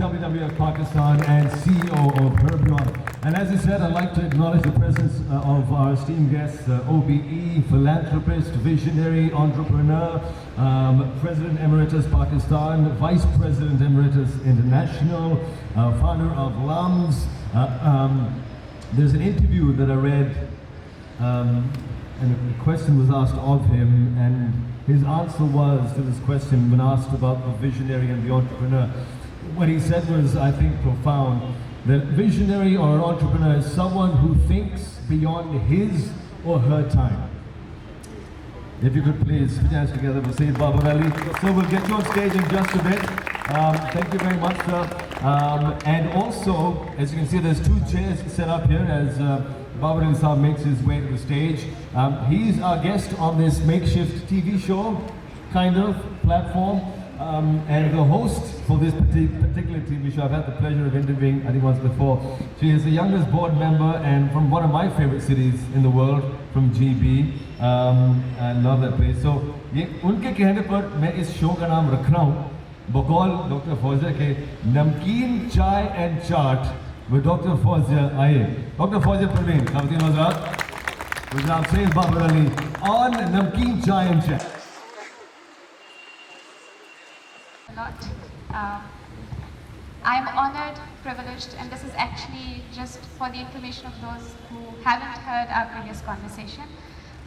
WWF Pakistan and CEO of Parveen. And as I said, I'd like to acknowledge the presence of our esteemed guests, OBE, philanthropist, visionary, entrepreneur, President Emeritus Pakistan, Vice President Emeritus International, founder of LUMS. There's an interview that I read, and a question was asked of him, and his answer was to this question when asked about the visionary and the entrepreneur. What he said was, I think, profound. That visionary or an entrepreneur is someone who thinks beyond his or her time. If you could please put your hands together for Syed Babar Ali. So we'll get you on stage in just a bit. Thank you very much, sir. And also, as you can see, there's two chairs set up here as Babar Ali Saab makes his way to the stage. He's our guest on this makeshift TV show, kind of, platform. And the host for this particular TV show, I've had the pleasure of interviewing, I think once before. She is the youngest board member and from one of my favorite cities in the world, from GB. I love that place. So, ये उनके कहने पर मैं इस show का नाम रख रहा हूँ, बकौल डॉक्टर फौजिया के नमकीन चाय and chaat with Dr. Fozia आए. Dr. Fozia Parveen, खातिन हज़रात, जनाब सैयद बाबर अली on नमकीन चाय and chaat. I'm honored, privileged, and this is actually just for the information of those who haven't heard our previous conversation.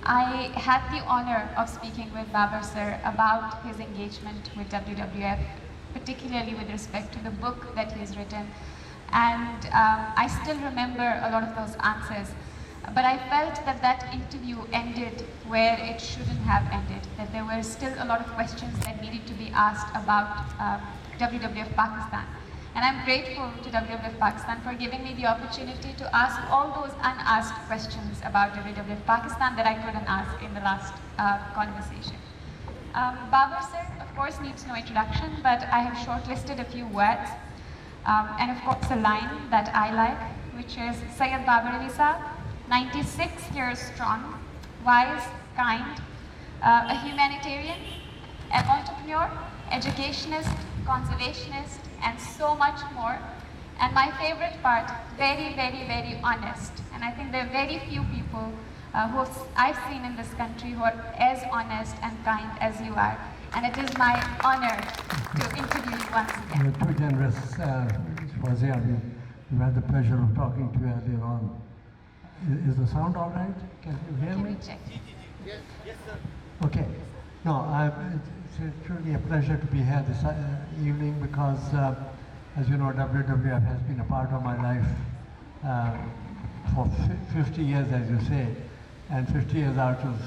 I had the honor of speaking with Babar sir about his engagement with WWF, particularly with respect to the book that he has written. And I still remember a lot of those answers. But I felt that that interview ended where it shouldn't have ended, that there were still a lot of questions that needed to be asked about WWF Pakistan. And I'm grateful to WWF Pakistan for giving me the opportunity to ask all those unasked questions about WWF Pakistan that I couldn't ask in the last conversation. Babar sir, of course, needs no introduction, but I have shortlisted a few words. And of course, a line that I like, which is Syed Babar Ali Saab, 96 years strong, wise, kind, a humanitarian, an entrepreneur, educationist, conservationist, and so much more. And my favorite part, very, very, very honest. And I think there are very few people who I've seen in this country who are as honest and kind as you are. And it is my honor to interview you once again. You're too generous, Fozia. We've had the pleasure of talking to you earlier on. Is the sound all right? Can you hear me? Can we check? Yes, sir. Okay. No, it's truly a pleasure to be here this evening because, as you know, WWF has been a part of my life for 50 years, as you say, and 50 years out of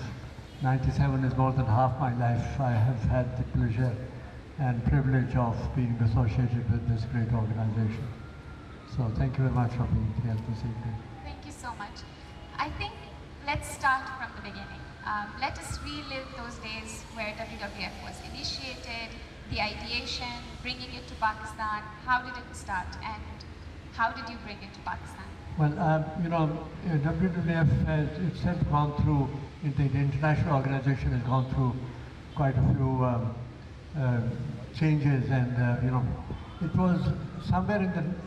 97 is more than half my life. I have had the pleasure and privilege of being associated with this great organization. So thank you very much for being here this evening. Thank you so much. I think let's start from the beginning. Let us relive those days where WWF was initiated, the ideation, bringing it to Pakistan. How did it start and how did you bring it to Pakistan? Well, you know, WWF has itself gone through, the international organization has gone through quite a few changes, and you know, it was somewhere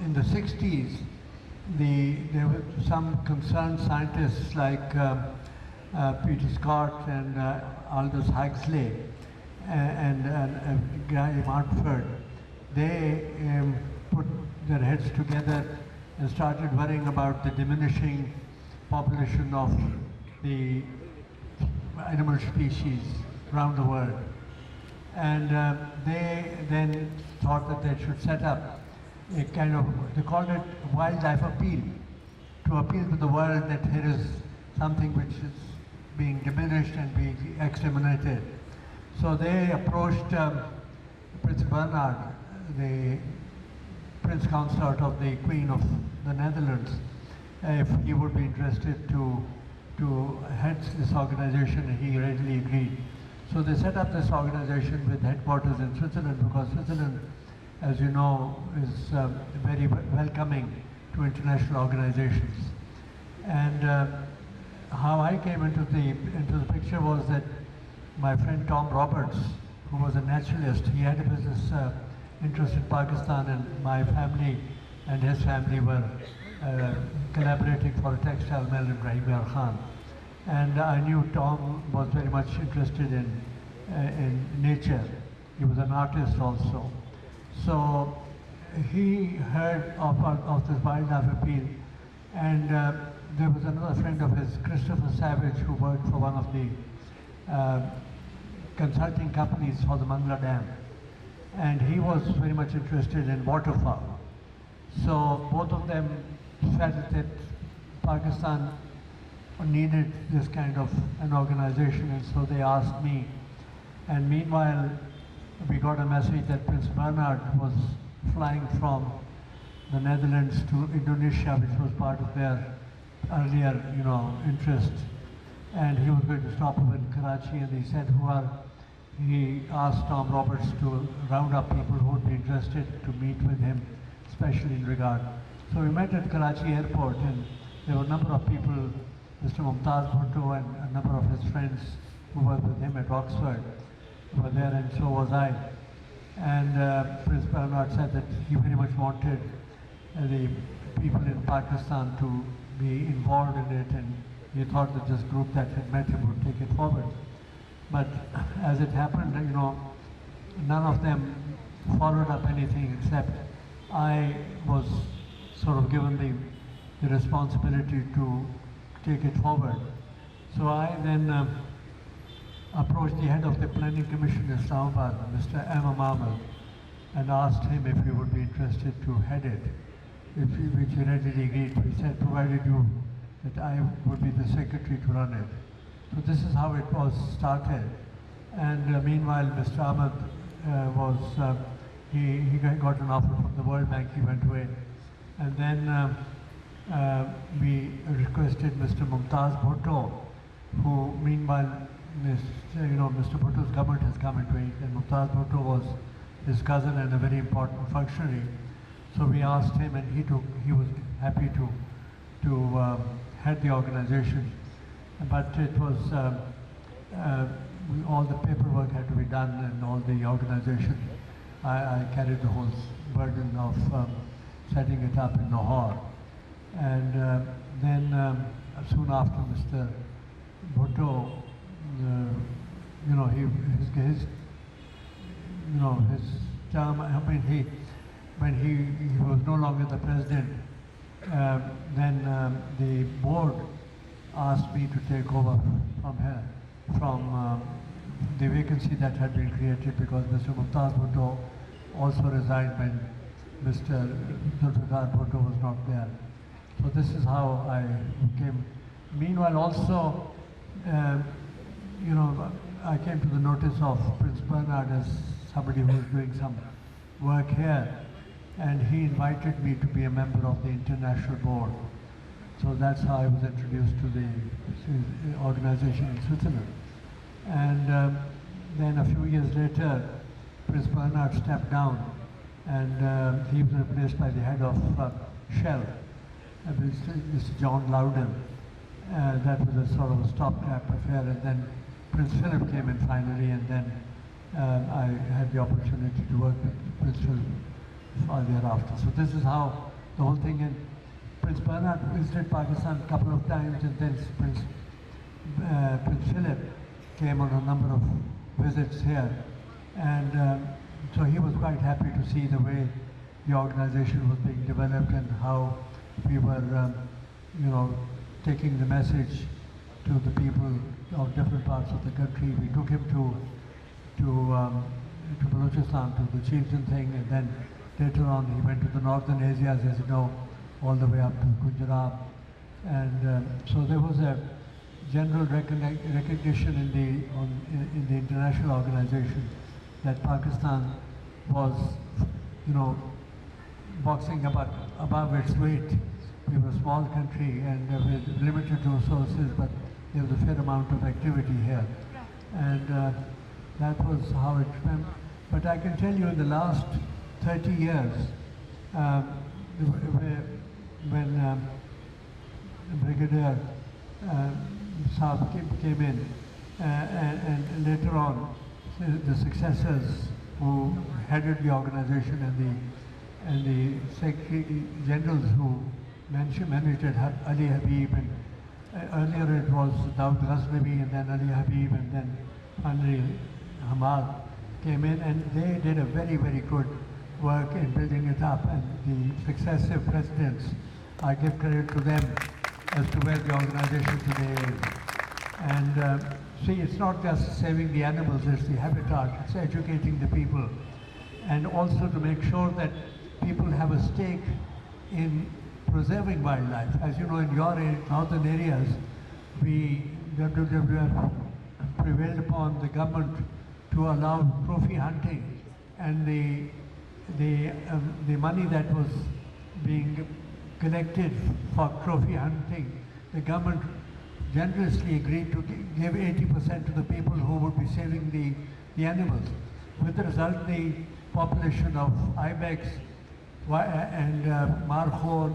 in the 60s. There were some concerned scientists like Peter Scott and Aldous Huxley and Guy Martford. They put their heads together and started worrying about the diminishing population of the animal species around the world. And they then thought that they should set up a kind of, they called it wildlife appeal, to appeal to the world that here is something which is being diminished and being exterminated. So they approached Prince Bernhard, the Prince Consort of the Queen of the Netherlands, if he would be interested to head this organization, and he readily agreed. So they set up this organization with headquarters in Switzerland, because Switzerland, as you know, is very welcoming to international organizations. And how I came into the picture was that my friend Tom Roberts, who was a naturalist, he had a business interest in Pakistan, and my family and his family were collaborating for a textile mill in Rahim Yar Khan. And I knew Tom was very much interested in nature. He was an artist also. So he heard of this wildlife appeal, and there was another friend of his, Christopher Savage, who worked for one of the consulting companies for the Mangla Dam, and he was very much interested in waterfowl. So both of them felt that Pakistan needed this kind of an organization, and so they asked me. And meanwhile, we got a message that Prince Bernhard was flying from the Netherlands to Indonesia, which was part of their earlier, interest. And he was going to stop over in Karachi, and he said, he asked Tom Roberts to round up people who would be interested to meet with him, especially in regard. So we met at Karachi airport, and there were a number of people, Mr. Mumtaz Bhutto and a number of his friends who worked with him at Oxford were there, and so was I. And Prince Bernhard said that he very much wanted the people in Pakistan to be involved in it, and he thought that this group that had met him would take it forward. But as it happened, none of them followed up anything, except I was sort of given the responsibility to take it forward. So I then approached the head of the Planning Commission in Islamabad, Mr. Emma Mahmood, and asked him if he would be interested to head it, which he readily agreed to. He said, provided that I would be the secretary to run it. So this is how it was started. And meanwhile, Mr. Ahmed he got an offer from the World Bank, he went away. And then we requested Mr. Mumtaz Bhutto, who meanwhile, Mr. Bhutto's government has come into it, and Mumtaz Bhutto was his cousin and a very important functionary. So we asked him, and he was happy to head the organization. But it was, all the paperwork had to be done, and all the organization. I carried the whole burden of setting it up in Lahore. And then soon after Mr. Bhutto, his term, when he was no longer the president, then the board asked me to take over from the vacancy that had been created, because Mr. Mumtaz Bhutto also resigned when Mr. Zulfikar Bhutto was not there. So this is how I came. Meanwhile also, I came to the notice of Prince Bernhard as somebody who was doing some work here, and he invited me to be a member of the international board. So that's how I was introduced to the organization in Switzerland. And then a few years later, Prince Bernhard stepped down, and he was replaced by the head of Shell, Mr. John Loudon. That was a sort of a stopgap affair, and then Prince Philip came in finally, and then I had the opportunity to work with Prince Philip thereafter. So this is how the whole thing. And Prince Bernhard visited Pakistan a couple of times, and then Prince Philip came on a number of visits here, and so he was quite happy to see the way the organization was being developed and how we were, taking the message to the people of different parts of the country. We took him to Balochistan, to the Chieftain thing, and then later on he went to the northern areas, as you know, all the way up to Gujarat. And so there was a general recognition in the international organization that Pakistan was, boxing above its weight. We were a small country and with limited resources, but there was a fair amount of activity here. And that was how it went. But I can tell you in the last 30 years, when Brigadier Saab came in, and later on, the successors who headed the organization, and the secretary generals who managed it, Ali Habib, and earlier it was Dawood Ghaznavi, and then Ali Habib, and then finally Hamad came in, and they did a very, very good work in building it up. And the successive presidents, I give credit to them as to where the organization today is. And see, it's not just saving the animals, it's the habitat, it's educating the people, and also to make sure that people have a stake in preserving wildlife. As you know, in your northern areas, WWF prevailed upon the government to allow trophy hunting, and the money that was being collected for trophy hunting, the government generously agreed to give 80% to the people who would be saving the animals. With the result, the population of ibex and markhor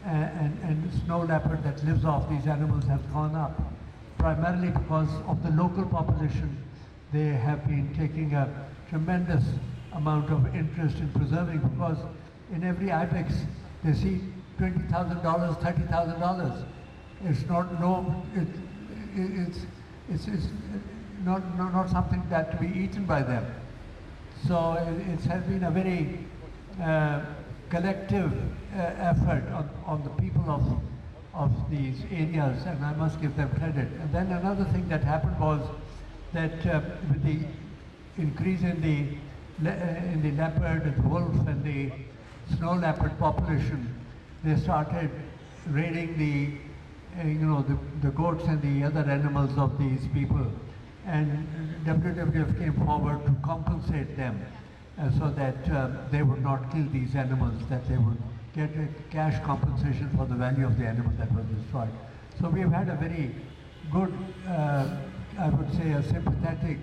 and snow leopard that lives off these animals has gone up, primarily because of the local population. They have been taking a tremendous amount of interest in preserving, because in every ibex they see $20,000, $30,000. It's not something that to be eaten by them. So it has been a very collective effort on the people of these areas, and I must give them credit. And then another thing that happened was that with the increase in the leopard and the wolf and the snow leopard population, they started raiding the goats and the other animals of these people, and WWF came forward to compensate them so that they would not kill these animals, that they would get a cash compensation for the value of the animal that was destroyed. So we have had a very good, I would say, a sympathetic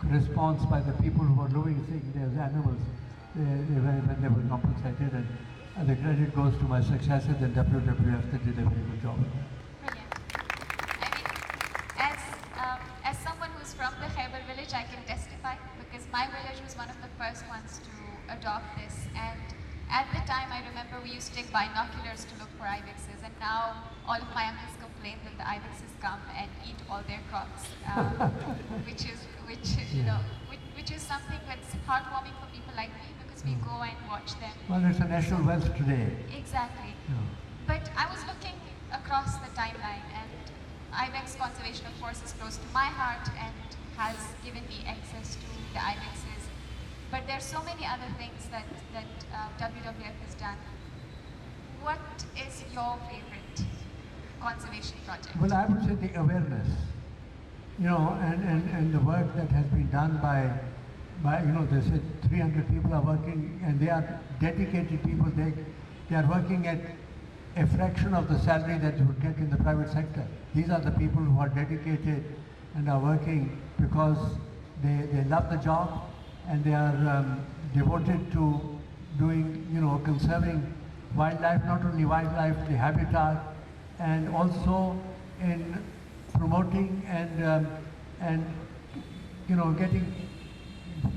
response by the people who were losing those animals when they were compensated, and the credit goes to my successors in WWF that did a very good job. Brilliant. I mean, as someone who's from the Khyber village, I can testify, because my village was one of the first ones to adopt this. And at the time, I remember we used to take binoculars to look for ibexes, and now all of my uncles complain that the ibexes come and eat all their crops, which is something that's heartwarming for people like me, because we go and watch them. Well, it's a national wealth today. Exactly. Yeah. But I was looking across the timeline, and ibex conservation, of course, is close to my heart and has given me access to the ibexes. But there are so many other things that WWF has done. What is your favorite conservation project? Well, I would say the awareness, and the work that has been done by they said 300 people are working, and they are dedicated people. They are working at a fraction of the salary that you would get in the private sector. These are the people who are dedicated and are working because they love the job, and they are devoted to doing, conserving wildlife, not only wildlife, the habitat, and also in promoting and getting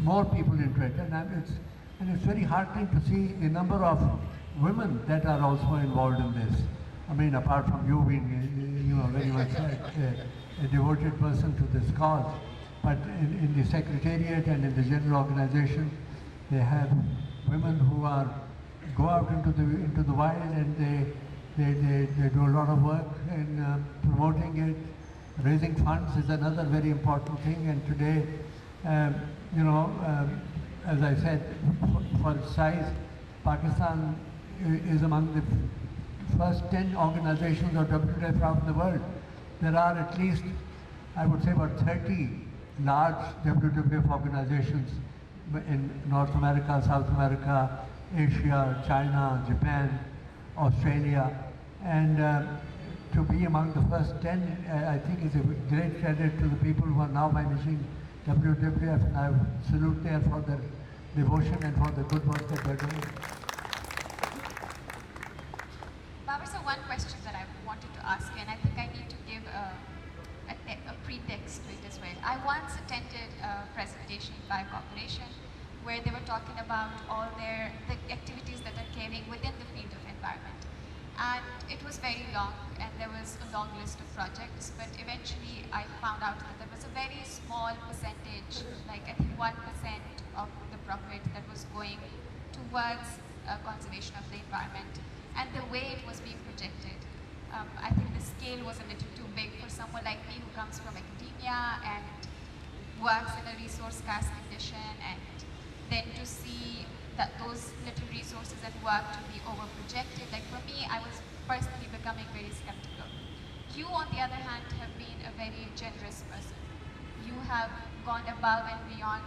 more people into it. And it's very heartening to see the number of women that are also involved in this. I mean, apart from you being, very much a devoted person to this cause, but in the secretariat and in the general organization, they have women who go out into the wild, and they do a lot of work in promoting it. Raising funds is another very important thing, and today, as I said, for its size, Pakistan is among the first 10 organizations of WWF around the world. There are at least, I would say, about 30 large WWF organizations in North America, South America, Asia, China, Japan, Australia, and to be among the first 10, I think is a great credit to the people who are now managing WWF, and I salute them for their devotion and for the good work that they're doing. Babar, so one question that I wanted to ask you, and I think I need to give a pretext to it as well. I once attended a presentation by a corporation where they were talking about all the activities that are carrying within the field of environment. And it was very long, and there was a long list of projects, but eventually I found out that there was a very small percentage, like I think 1% of the profit that was going towards conservation of the environment. And the way it was being projected, I think the scale was a little too big for someone like me who comes from academia and works in a resource scarce condition, and then to see that those little resources and work to be over-projected. Like for me, I was personally becoming very skeptical. You, on the other hand, have been a very generous person. You have gone above and beyond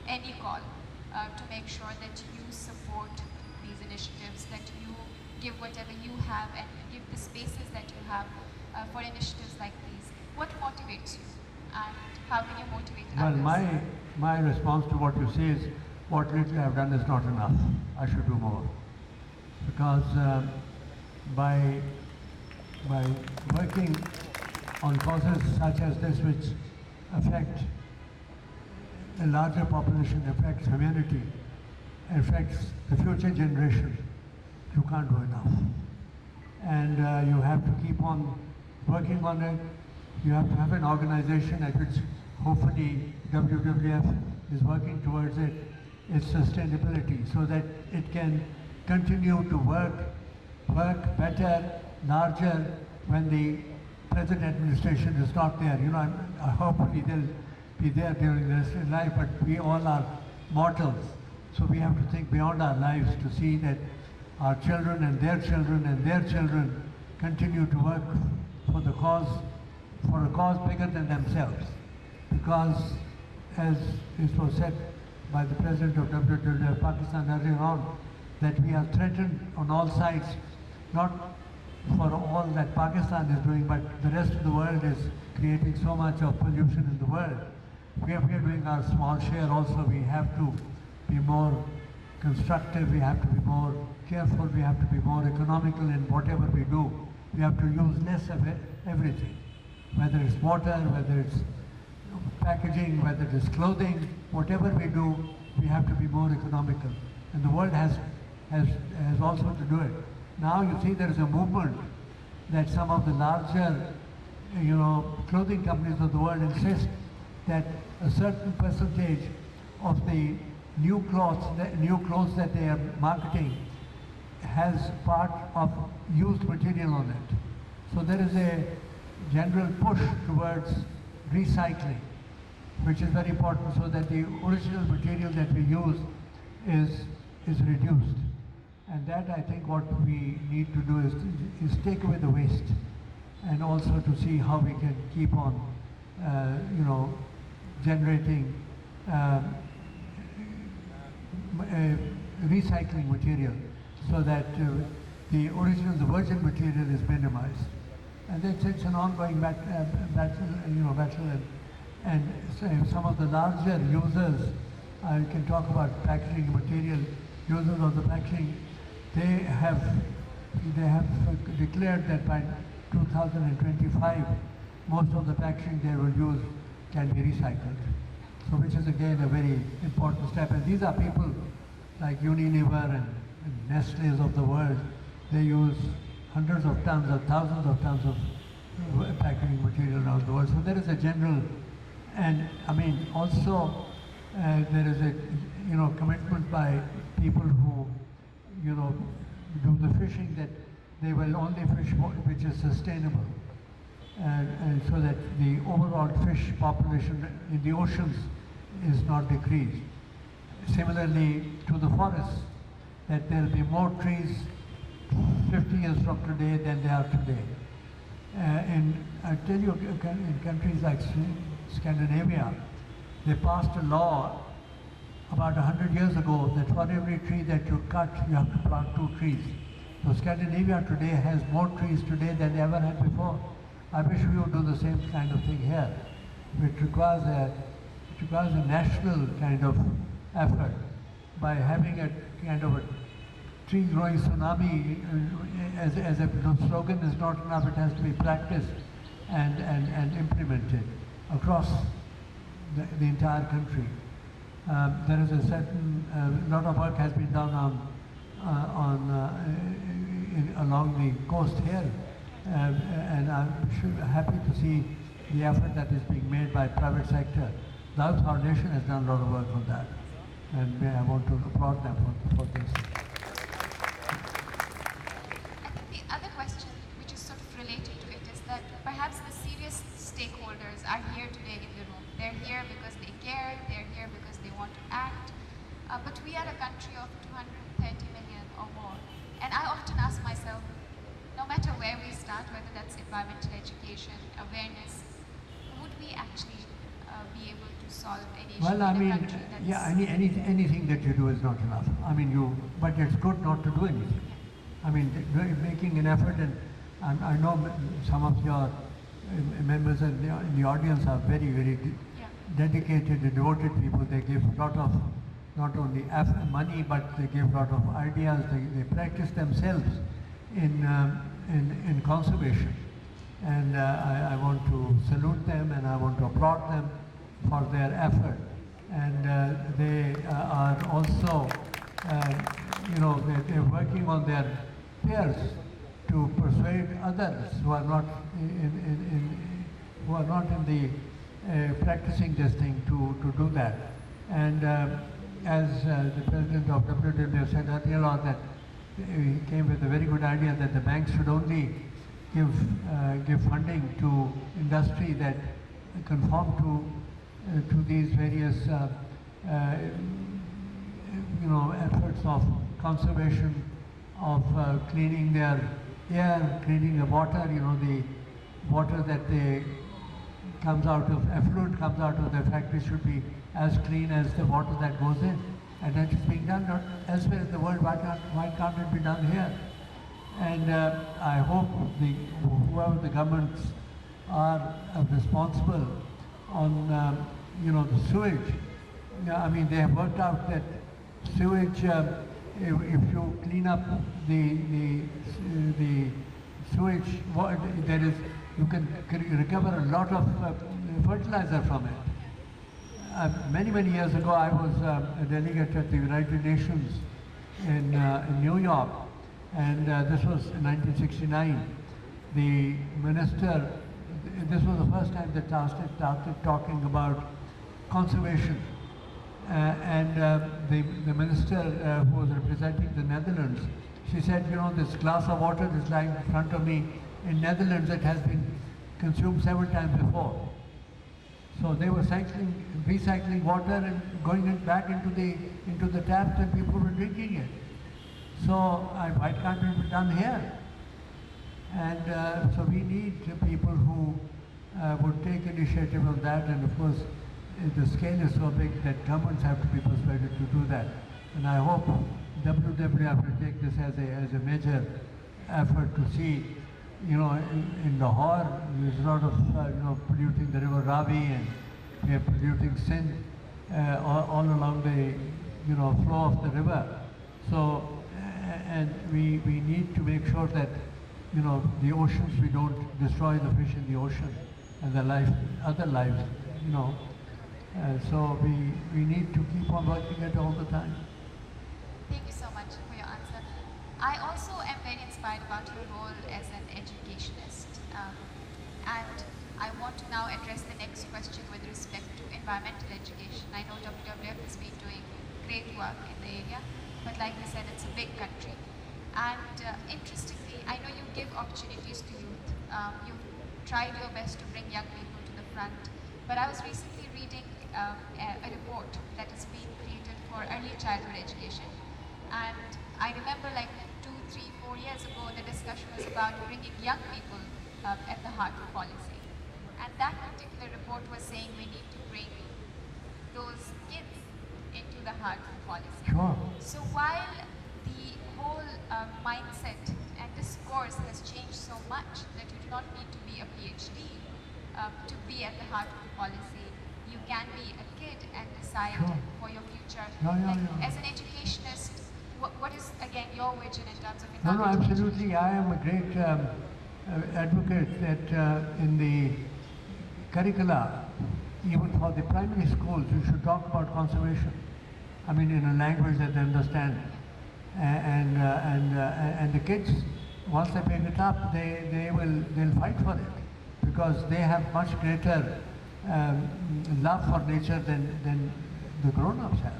any call to make sure that you support these initiatives, that you give whatever you have and give the spaces that you have for initiatives like these. What motivates you, and how can you motivate others? Well, my response to what you say is, what little I have done is not enough. I should do more. Because by working on causes such as this, which affect a larger population, affects humanity, affects the future generation, you can't do enough. And you have to keep on working on it. You have to have an organization at which hopefully WWF is working towards it, its sustainability, so that it can continue to work better, larger, when the present administration is not there. You know, hopefully they'll be there during the rest of life, but we all are mortals. So we have to think beyond our lives to see that our children and their children and their children continue to work for the cause, for a cause bigger than themselves. Because, as it was said by the President of WWF-Pakistan earlier on, that we are threatened on all sides, not for all that Pakistan is doing, but the rest of the world is creating so much of pollution in the world. We are doing our small share also. We have to be more constructive, we have to be more careful, we have to be more economical in whatever we do. We have to use less of everything, whether it's water, whether it's packaging, whether it is clothing, whatever we do, we have to be more economical. And the world has also to do it. Now you see there is a movement that some of the larger, clothing companies of the world insist that a certain percentage of the new clothes that they are marketing has part of used material on it. So there is a general push towards recycling, which is very important, so that the original material that we use is reduced. And that, I think, what we need to do is take away the waste, and also to see how we can keep on, generating recycling material, so that the virgin material is minimized. And it's an ongoing battle, and some of the larger users, I can talk about packaging material, users of the packaging, they have declared that by 2025, most of the packaging they will use can be recycled. So which is again a very important step. And these are people like Unilever and Nestle's of the world. They use hundreds of tons or thousands of tons of packaging material around the world. So there is a general, and I mean also there is a commitment by people who do the fishing, that they will only fish which is sustainable, and so that the overall fish population in the oceans is not decreased. Similarly to the forests, that there will be more trees 50 years from today than there are today. I tell you, in countries like Scandinavia, they passed a law about 100 years ago that for every tree that you cut, you have to plant 2 trees. So Scandinavia today has more trees today than they ever had before. I wish we would do the same kind of thing here. It requires a national kind of effort by having a kind of a tree growing tsunami as a slogan is not enough. It has to be practiced and implemented across the entire country. there is a certain lot of work has been done along the coast here, and I'm happy to see the effort that is being made by private sector. The Health Foundation has done a lot of work on that, and I want to applaud them for this. I think the other question, which is sort of related to it, is that perhaps the serious stakeholders are here today in the room. They're here because they care, they're here because they want to act, but we are a country of 230 million or more. And I often ask myself, no matter where we start, whether that's environmental education, awareness, would we actually be able to solve any issue Well, I in mean, a country that's... yeah, anything that you do is not enough. I mean, but it's good not to do anything. I mean, making an effort, and I know some of your members in the audience are very, very dedicated and devoted people. They give a lot of, not only money, but they give a lot of ideas. They practice themselves in conservation. And I want to salute them, and I want to applaud them for their effort. And they are also, they're working on their peers to persuade others who are not practicing this thing to do that. And as the president of WWF said earlier on, that he came with a very good idea that the banks should only give funding to industry that conform to these various efforts of conservation, of cleaning their air, cleaning the water. The water that comes out of effluent, comes out of the factory, should be as clean as the water that goes in. And that is being done not elsewhere in the world. Why can't it be done here? And I hope whoever the governments are responsible on the sewage. I mean, they have worked out that sewage, if you clean up the sewage, you can recover a lot of fertilizer from it. Many years ago, I was a delegate at the United Nations in New York, and this was in 1969. The minister, this was the first time that started talking about conservation. And the minister who was representing the Netherlands, she said, this glass of water that's lying in front of me, in Netherlands it has been consumed several times before. So they were recycling water and going back into the taps, and people were drinking it. So why can't it be done here? And so we need people who would take initiative on that, and of course the scale is so big that governments have to be persuaded to do that. And I hope WWF will take this as a major effort to see, in Lahore there's a lot of polluting the river Ravi, and we are polluting Sindh all along the flow of the river. So and we need to make sure that the oceans, we don't destroy the fish in the ocean and the other lives. So we need to keep on working it all the time. Thank you so much for your answer. I also am very inspired about your role as an educationist. And I want to now address the next question with respect to environmental education. I know WWF has been doing great work in the area, but like I said, it's a big country. And interestingly, I know you give opportunities to youth. You've tried your best to bring young people to the front. But I was recently reading a report that is being created for early childhood education. And I remember like 2, 3, 4 years ago, the discussion was about bringing young people at the heart of policy. And that particular report was saying we need to bring those kids into the heart of policy. Sure. So while the whole mindset and discourse has changed so much that you do not need to be a PhD to be at the heart of the policy, you can be a kid and decide for your future. As an educationist, what is again your vision in terms of environmental absolutely. I am a great advocate that in the curricula, even for the primary schools, you should talk about conservation. I mean, in a language that they understand. And the kids, once they pick it up, they'll fight for it because they have much greater love for nature than the grown-ups have,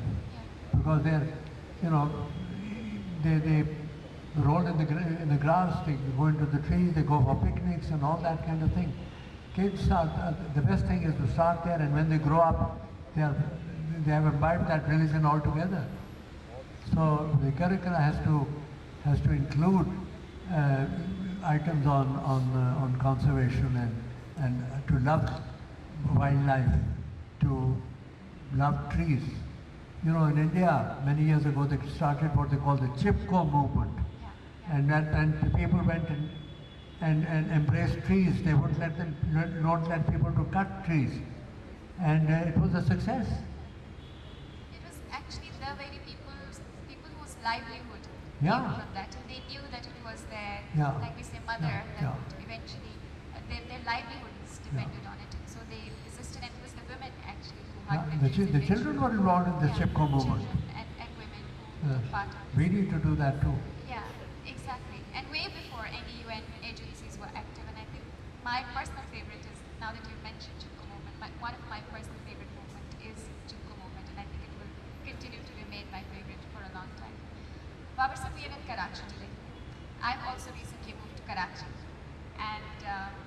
because they're, you know, they roll in the grass, they go into the trees, they go for picnics and all that kind of thing. Kids are, the best thing is to start there, and when they grow up, they have imbibed that religion altogether. So the curricula has to include items on conservation and to love wildlife, to love trees. You know, in India, many years ago, they started what they call the Chipko movement, and the people went and embraced trees. They wouldn't not let people to cut trees, and it was a success. It was actually the very people whose livelihood Yeah. came from that, and they knew that it was their, Yeah. like we say, mother, Yeah. that would eventually, their livelihoods depended on it. So they resisted, and it was the women actually who Yeah, had the children were involved in the Chipko movement. Children and women who took part of it. We need to do that too. Yeah, exactly. And way before any UN agencies were active, and I think my personal favorite is, now that you've mentioned Chipko movement, one of my personal favorite movement is Chipko movement, and I think it will continue to remain my favorite for a long time. Babar sir, we are in Karachi today. I've also recently moved to Karachi, and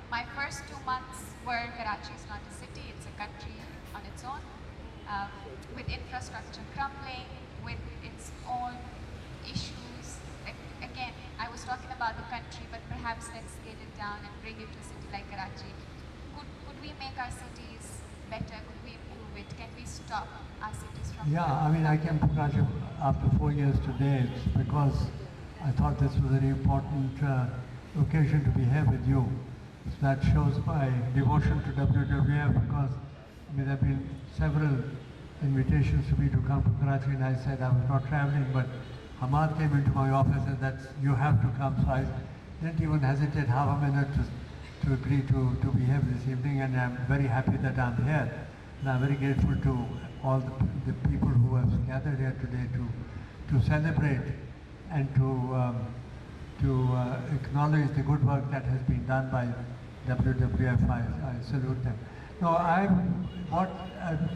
my first 2 months were Karachi is not a city, it's a country on its own, with infrastructure crumbling, with its own issues. Again, I was talking about the country, but perhaps let's scale it down and bring it to a city like Karachi. Could we make our cities better? Could we improve it? Can we stop our cities from... Yeah, I mean, I came to Karachi after 4 years today. It's because I thought this was a very important occasion to be here with you. So that shows my devotion to WWF, because I mean, there have been several invitations to me to come to Karachi, and I said I was not traveling, but Hamad came into my office and that you have to come. So I didn't even hesitate half a minute to agree to be here this evening, and I'm very happy that I'm here. And I'm very grateful to all the people who have gathered here today to celebrate and to acknowledge the good work that has been done by WWF. I salute them. No,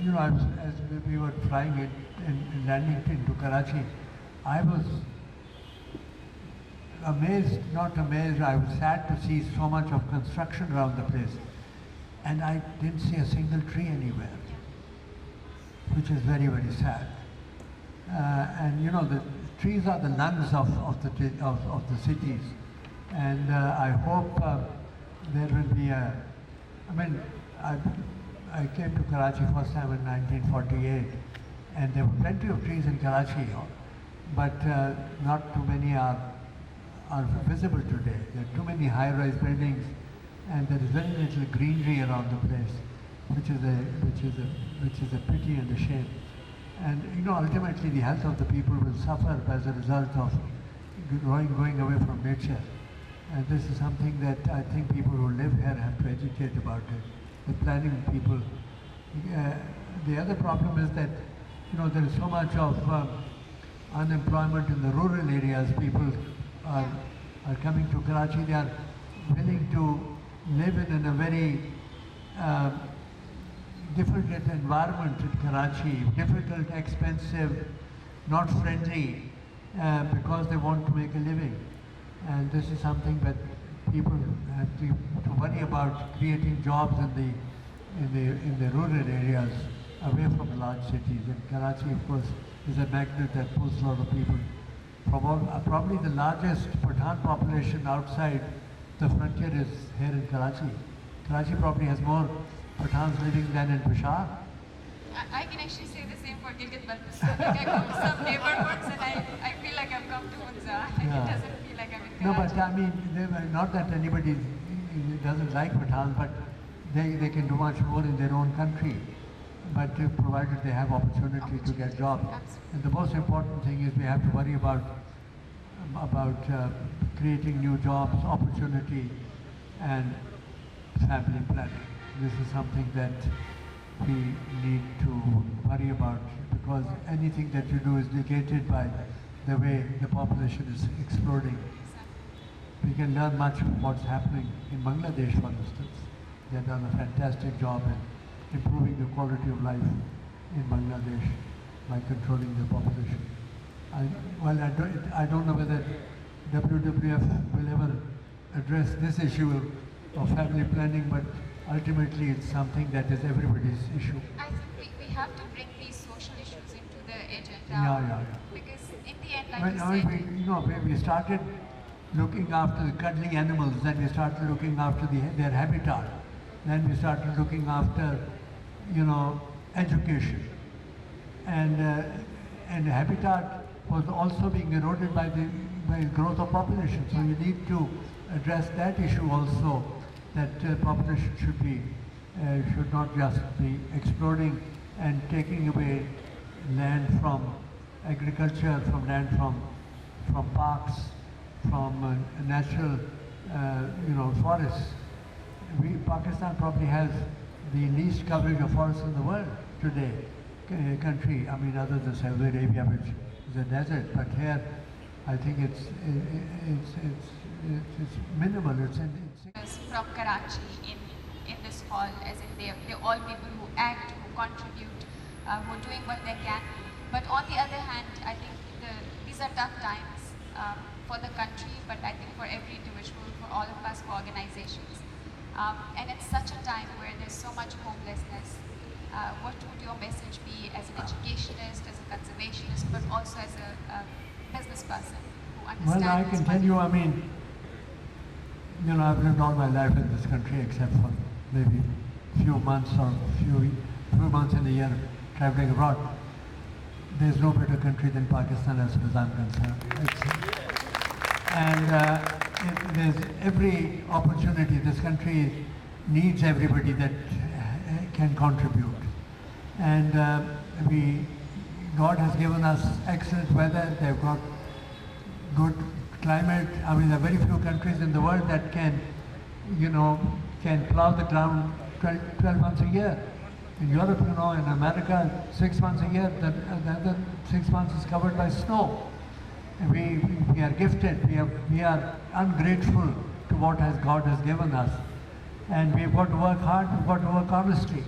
you know, as we were flying in landing into Karachi, I was amazed, not amazed, I was sad to see so much of construction around the place. And I didn't see a single tree anywhere, which is very, very sad. And you know, the trees are the lungs of the cities. And I hope there will be I mean, I came to Karachi first time in 1948, and there were plenty of trees in Karachi, but not too many are visible today. There are too many high-rise buildings, and there is very little greenery around the place, which is a pity and a shame. And you know, ultimately the health of the people will suffer as a result of going away from nature. And this is something that I think people who live here have to educate about it. The planning people. The other problem is that, you know, there is so much of unemployment in the rural areas. People are coming to Karachi. They are willing to live in a very difficult environment in Karachi. Difficult, expensive, not friendly, because they want to make a living. And this is something that people have to worry about, creating jobs in the rural areas away from the large cities. And Karachi, of course, is a magnet that pulls a lot of people from all, probably the largest Pathan population outside the frontier is here in Karachi. Karachi probably has more Pathans living than in Peshawar. I can actually say the same for Gilgit-Baltistan. Like I go to some neighborhoods and I feel like I've come to Fozia. Yeah. It doesn't feel like I'm in Karachi. No, but I mean, not that anybody doesn't like Pathans, but they can do much more in their own country, but provided they have opportunity to get jobs. Absolutely. And the most important thing is we have to worry about creating new jobs, opportunity, and family planning. This is something that we need to worry about, because anything that you do is negated by the way the population is exploding. We can learn much from what's happening in Bangladesh, for instance. They've done a fantastic job in improving the quality of life in Bangladesh by controlling the population. I don't know whether WWF will ever address this issue of family planning, but ultimately it's something that is everybody's issue. I think we have to bring these social issues into the agenda. Yeah. Because in the end, like When we started looking after the cuddly animals, then we started looking after their habitat. Then we started looking after, education. And habitat was also being eroded by the growth of population. So you need to address that issue also, that population should not just be exploding and taking away land from agriculture, from parks, from natural, forests. Pakistan probably has the least coverage of forests in the world today, country. I mean, other than Saudi Arabia, which is a desert, but here, I think it's minimal. From Karachi in this hall, as in they're all people who act, who contribute, who are doing what they can. But on the other hand, I think these are tough times for the country, but I think for every individual, for all of us, for organizations. And it's such a time where there's so much homelessness. What would your message be as an educationist, as a conservationist, but also as a business person who understands? Well, I can tell you, I've lived all my life in this country except for maybe few months or few months in a year traveling abroad. There's no better country than Pakistan as far as I'm concerned. There's every opportunity. This country needs everybody that can contribute. And God has given us excellent weather. They've got good climate. I mean, there are very few countries in the world that can plow the ground 12 months a year. In Europe, in America, 6 months a year, the other 6 months is covered by snow. We are gifted. We are ungrateful to what God has given us. And we've got to work hard, we've got to work honestly.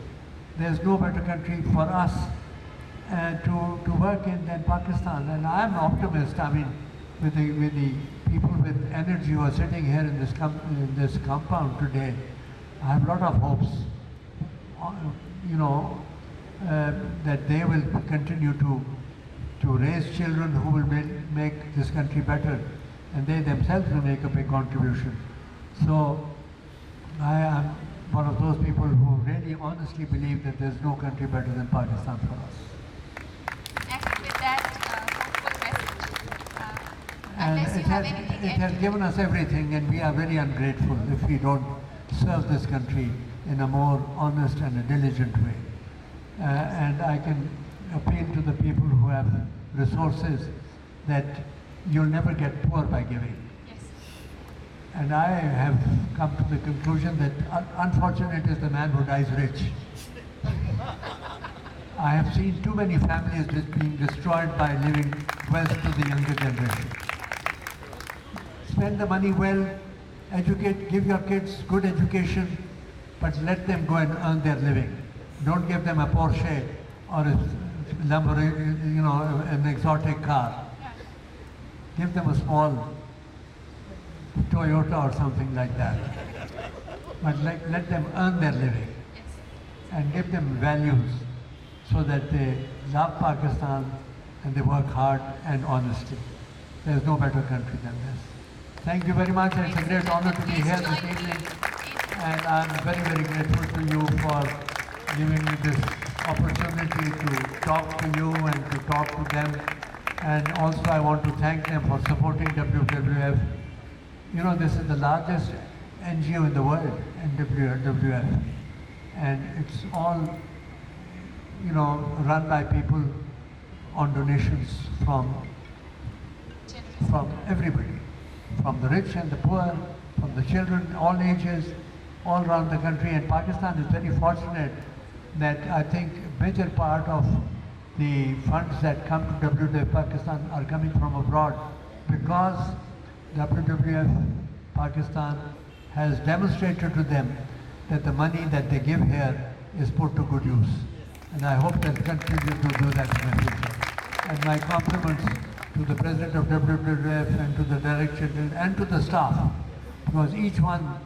There's no better country for us to work in than Pakistan. And I'm an optimist. I mean, with the people with energy who are sitting here in this compound today, I have a lot of hopes, that they will continue to raise children who will make this country better, and they themselves will make a big contribution. So I am one of those people who really honestly believe that there's no country better than Pakistan for us. And with that hopeful message, And unless you have anything it has given us everything, and we are very ungrateful if we don't serve this country in a more honest and a diligent way. And I can appeal to the people who have resources that you'll never get poor by giving. Yes. And I have come to the conclusion that unfortunate is the man who dies rich. I have seen too many families being destroyed by leaving wealth to the younger generation. Spend the money well, educate, give your kids good education, but let them go and earn their living. Don't give them a Porsche or a Lamborghini, an exotic car. Give them a small Toyota or something like that. But let them earn their living and give them values so that they love Pakistan and they work hard and honestly. There's no better country than this. Thank you very much. It's a great honor to be here this evening. And I'm very, very grateful to you for giving me this opportunity to talk to you and to talk to them. And also I want to thank them for supporting WWF. This is the largest NGO in the world, WWF. And it's all, run by people on donations from everybody, from the rich and the poor, from the children, all ages, all around the country. And Pakistan is very fortunate that I think major part of the funds that come to WWF Pakistan are coming from abroad because WWF Pakistan has demonstrated to them that the money that they give here is put to good use. And I hope they'll continue to do that in the future. And my compliments to the President of WWF and to the Director and to the staff, because each one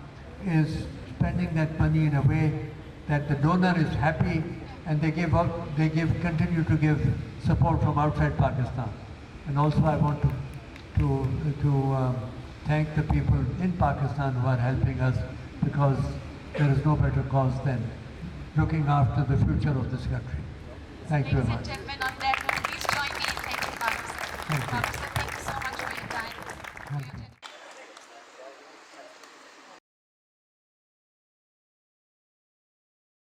is spending that money in a way that the donor is happy, and they continue to give support from outside Pakistan. And also I want to thank the people in Pakistan who are helping us, because there is no better cause than looking after the future of this country. Thank you very much. Ladies and gentlemen, on that note, please join me in thanking Babu sir. Thank you. Babu sir.